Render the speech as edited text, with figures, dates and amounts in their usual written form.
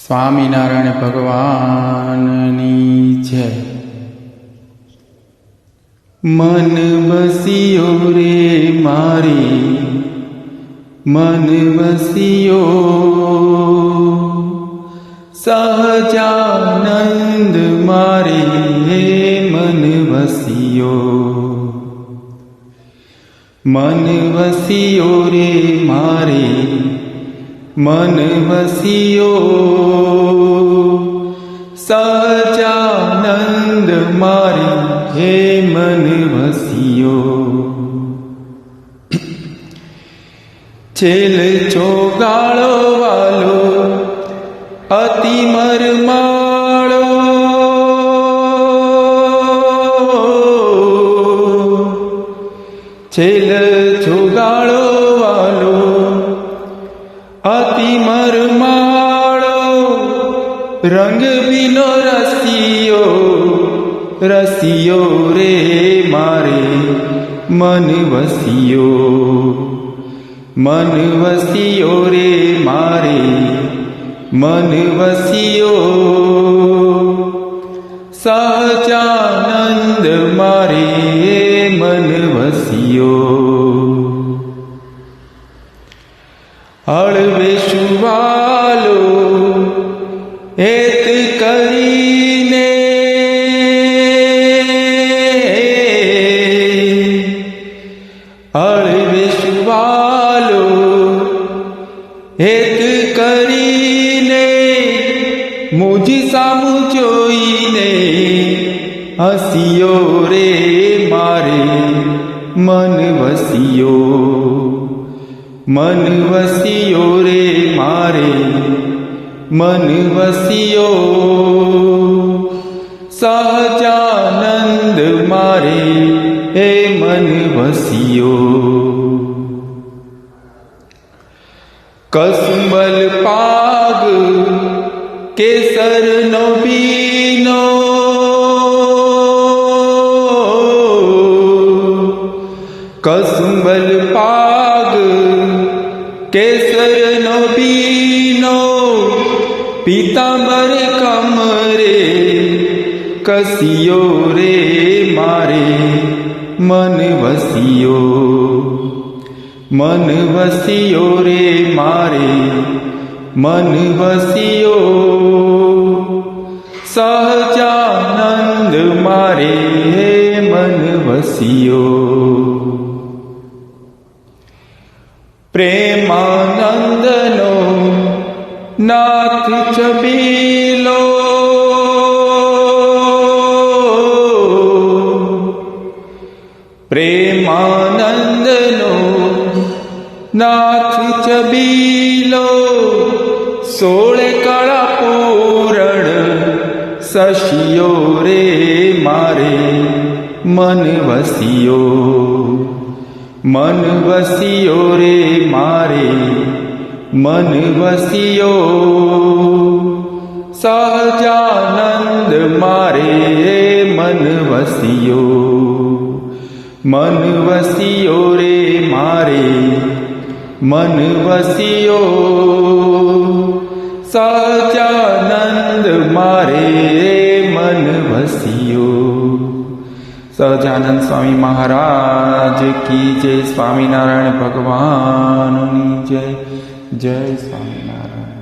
સ્વામિનારાયણ ભગવાનની જય। મન વસિયો રે મારી, મન વસિયો, સહજાનંદ મારે મન વસિયો। મન વસિયો રે મારે, મન વસિયો, સહજાનંદ મારે હે મન વસિયો। છેલ ચોગાળો વાલો અતિ મરમાળો, છેલ ચોગાળો વાલો અતિ મરમાળો, રંગ બીનો રસિયો, રસિયો રે મારે મન વસિયો। મન વસિયો રે મારે, મન વસિયો, સહજાનંદ મારે મન વસિયો। હળવેશુ વાલો હેત કરીને, હળવેશુ વાલો હેત કરીને, મુજ સામુ જોઈને હસિયો રે મારે મન વસિયો। મન વસિયો રે મારે, મન વસિયો, સહજાનંદ મારે હે મન વસિયો। કસુંબલ પાગ કેસરનો બીનો, કસુંબલ પાગ કેસરનો બીનો, પીતાંબર કમરે કસિયો રે મારે મન વસિયો। મન વસિયો રે મારે, મન વસિયો, સહજાનંદ મારે મન વસિયો। પ્રેમાનંદનો નાથ છબીલો, પ્રેમાનંદનો નાથ છબીલો, સોળે કળા પૂરણ શશિયો રે મારે મન વસિયો। મન વસિયો રે મારે, મન વસિયો, સહજાનંદ મારે મન વસિયો। મન વસિયો રે મારે, મન વસિયો, સહજાનંદ મારે મન વસિયો। સહજાનંદ સ્વામી મહારાજ કી જય। સ્વામિનારાયણ ભગવાનની જય। જય સ્વામિનારાયણ।